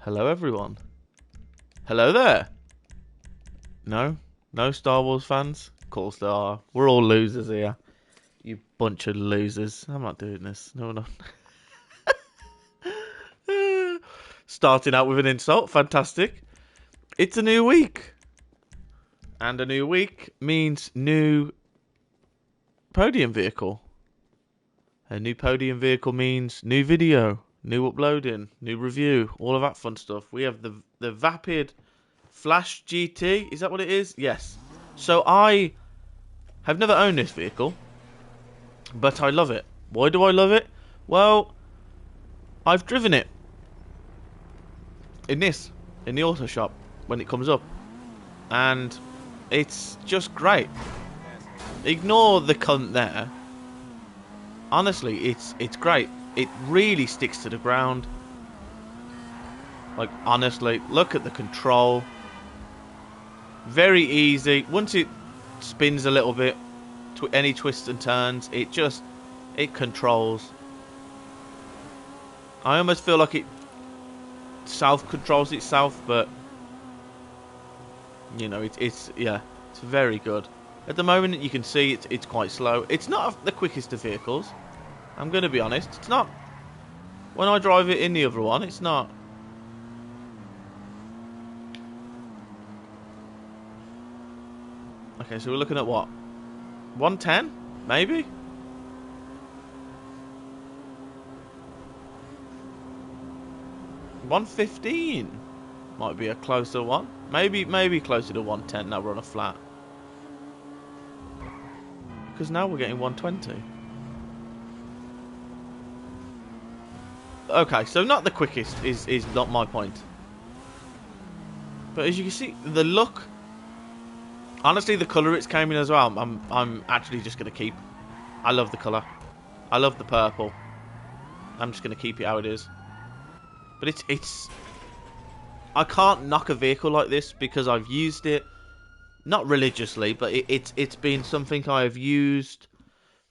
Hello, everyone. Hello there. No? No Star Wars fans? Of course there are. We're all losers here. You bunch of losers. I'm not doing this. No, no. Starting out with an insult. Fantastic. It's a new week. And a new week means new podium vehicle. A new podium vehicle means new video, new uploading, new review, all of that fun stuff. We have the Vapid Flash GT. Is that what it is? Yes. So I have never owned this vehicle, but I love it. Why do I love it? Well, I've driven it in the auto shop when it comes up, and it's just great. Ignore the cunt there. Honestly, it's great. It really sticks to the ground. Like, honestly, look at the control. Very easy. Once it spins a little bit, any twists and turns, it controls. I almost feel like it self-controls itself, but you know, it's very good. At the moment, you can see it's quite slow. It's not the quickest of vehicles. I'm going to be honest. It's not. When I drive it in the other one, it's not. Okay, so we're looking at what? 110? Maybe? $115 might be a closer one. Maybe closer to 110 now we're on a flat. Because now we're getting 120. Okay, so not the quickest is not my point. But as you can see, the look. Honestly, the colour it's came in as well, I'm actually just gonna keep. I love the colour. I love the purple. I'm just gonna keep it how it is. But it's I can't knock a vehicle like this because I've used it not religiously, but it's been something I have used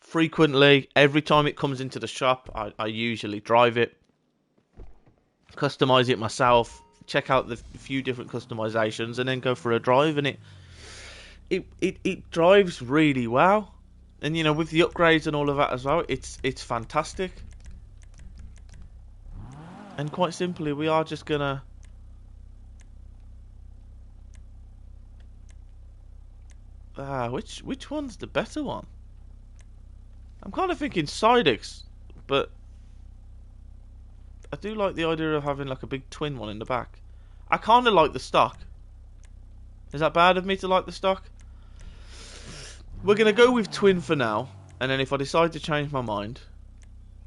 frequently. Every time it comes into the shop, I usually drive it, customize it myself, check out the few different customizations, and then go for a drive. And it drives really well. And you know, with the upgrades and all of that as well, it's fantastic. And quite simply, we are just gonna which one's the better one? I'm kind of thinking Sidex, but I do like the idea of having like a big twin one in the back. I kind of like the stock. Is that bad of me to like the stock? We're going to go with twin for now, and then if I decide to change my mind,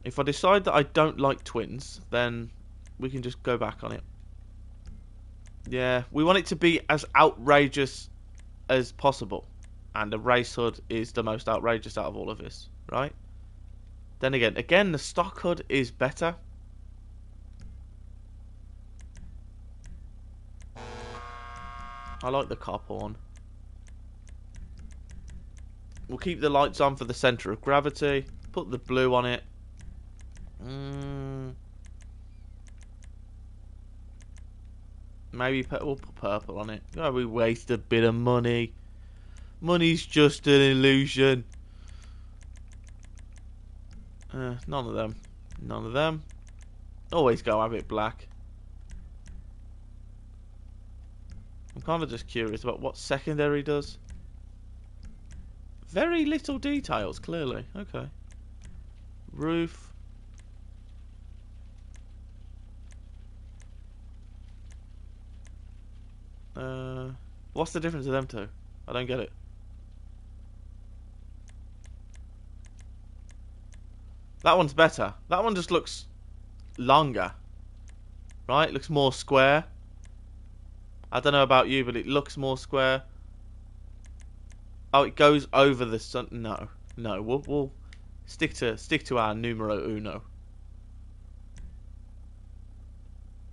if I decide that I don't like twins, then we can just go back on it. Yeah, we want it to be as outrageous as possible, and the race hood is the most outrageous out of all of this, right? Then again, the stock hood is better. I like the copper one. We'll keep the lights on for the centre of gravity. Put the blue on it. Maybe we'll put purple on it. Oh, we waste a bit of money. Money's just an illusion. None of them. None of them. Always go have it black. I'm kind of just curious about what secondary does. Very little details, clearly. Okay. Roof. What's the difference of them two? I don't get it. That one's better. That one just looks longer. Right? It looks more square. I don't know about you, but it looks more square. Oh, it goes over the sun. No, we'll stick to our numero uno.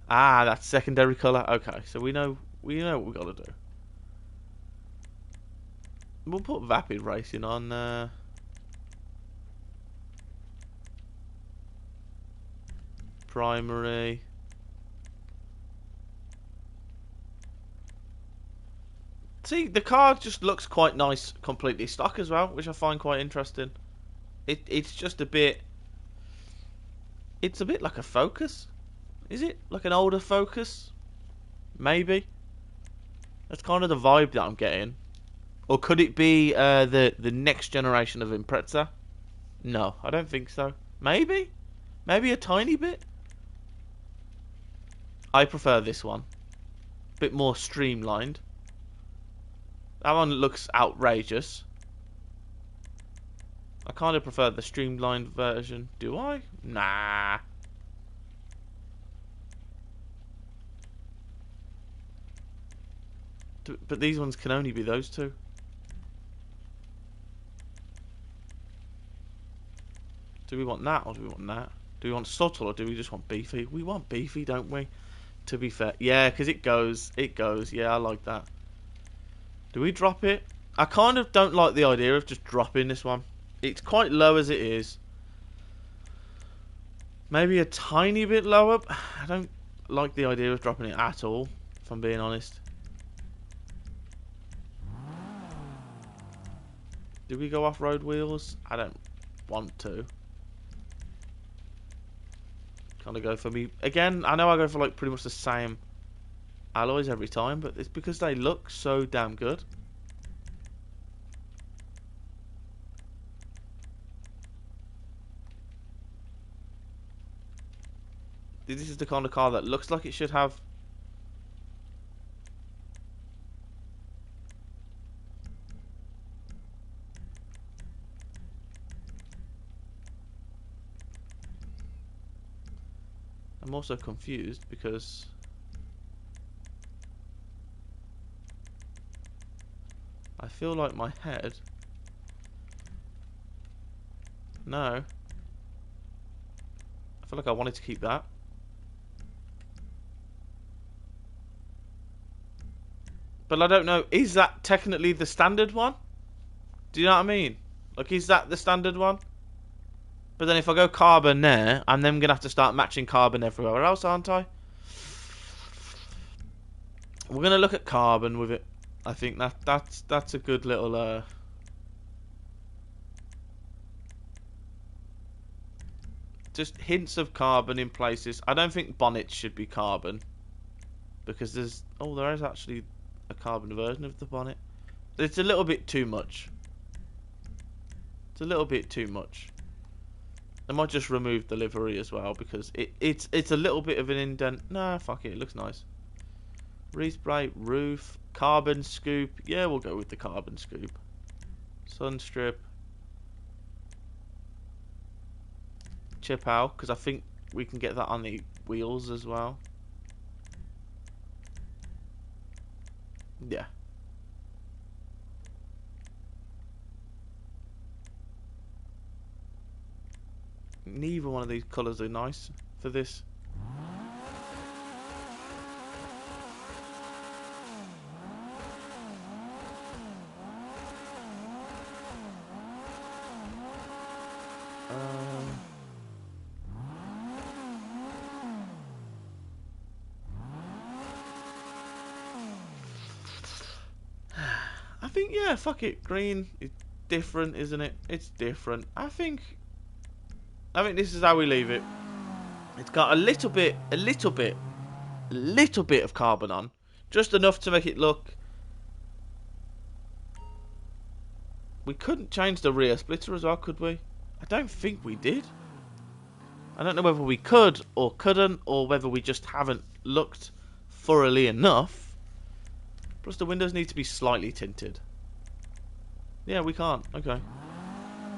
Ah, that's secondary color. Okay, so we know what we got to do. We'll put Vapid Racing on. Primary. See, the car just looks quite nice, completely stock as well, which I find quite interesting. It's just a bit. It's a bit like a Focus. Is it like an older Focus? Maybe. That's kind of the vibe that I'm getting. Or could it be the next generation of Impreza? No, I don't think so. Maybe? Maybe a tiny bit? I prefer this one. Bit more streamlined. That one looks outrageous. I kind of prefer the streamlined version. Do I? Nah. But these ones can only be those two. Do we want that or do we want that? Do we want subtle or do we just want beefy? We want beefy, don't we? To be fair. Yeah, because it goes. It goes. Yeah, I like that. Do we drop it? I kind of don't like the idea of just dropping this one. It's quite low as it is. Maybe a tiny bit lower. I don't like the idea of dropping it at all, if I'm being honest. Do we go off-road wheels? I don't want to. Kind of go for me. Again, I know I go for like pretty much the same alloys every time, but it's because they look so damn good. This is the kind of car that looks like it should have. I'm also confused because I feel like my head. No. I feel like I wanted to keep that. But I don't know, is that technically the standard one? Do you know what I mean? Like, is that the standard one? But then if I go carbon there, I'm then going to have to start matching carbon everywhere else, aren't I? We're going to look at carbon with it. I think that's a good little... just hints of carbon in places. I don't think bonnets should be carbon. Because there's... Oh, there is actually a carbon version of the bonnet. It's a little bit too much. It's a little bit too much. I might just remove the livery as well because it's a little bit of an indent. Nah, fuck it. It looks nice. Respray, roof, carbon scoop. Yeah, we'll go with the carbon scoop. Sun strip. Chip out because I think we can get that on the wheels as well. Yeah. Neither one of these colours are nice for this. I think, yeah, fuck it. Green is different, isn't it? It's different. I think this is how we leave it. It's got a little bit of carbon on. Just enough to make it look... We couldn't change the rear splitter as well, could we? I don't think we did. I don't know whether we could or couldn't, or whether we just haven't looked thoroughly enough. Plus the windows need to be slightly tinted. Yeah, we can't. Okay.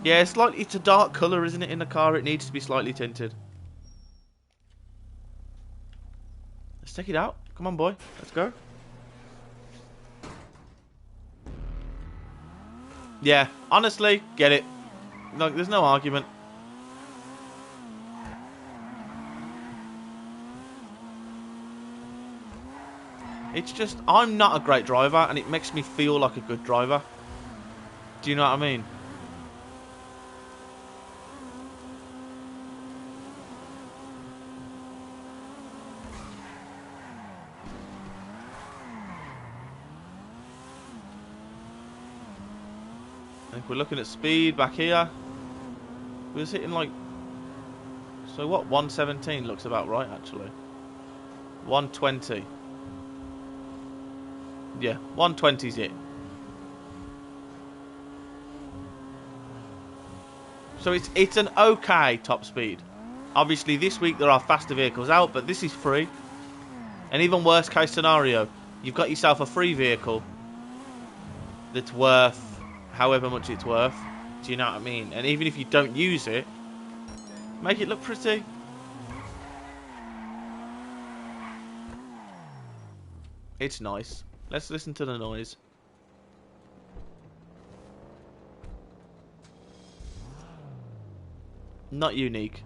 Yeah, it's a dark colour, isn't it, in the car? It needs to be slightly tinted. Let's take it out. Come on, boy. Let's go. Yeah, honestly, get it. Like, there's no argument. It's just, I'm not a great driver, and it makes me feel like a good driver. Do you know what I mean? If we're looking at speed back here, we was hitting like... So what, 117 looks about right, actually. 120. Yeah, 120's it. So it's an okay top speed. Obviously, this week there are faster vehicles out, but this is free. And even worst case scenario, you've got yourself a free vehicle that's worth however much it's worth. Do you know what I mean? And even if you don't use it, make it look pretty. It's nice. Let's listen to the noise. Not unique.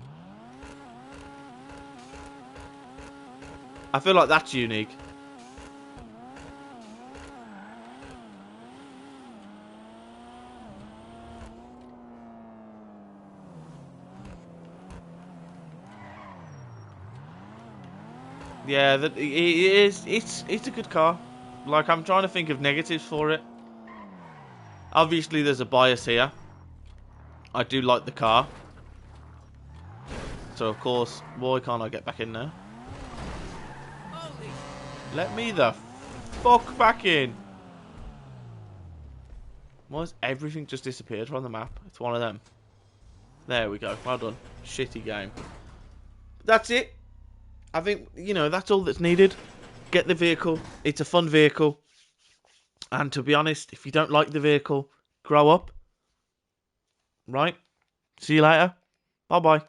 I feel like that's unique. Yeah, that it is. It's a good car. Like, I'm trying to think of negatives for it. Obviously, there's a bias here. I do like the car. So, of course, why can't I get back in there? Let me the fuck back in. Why has everything just disappeared from the map? It's one of them. There we go. Well done. Shitty game. That's it. I think, you know, that's all that's needed. Get the vehicle. It's a fun vehicle. And to be honest, if you don't like the vehicle, grow up. Right? See you later. Bye-bye.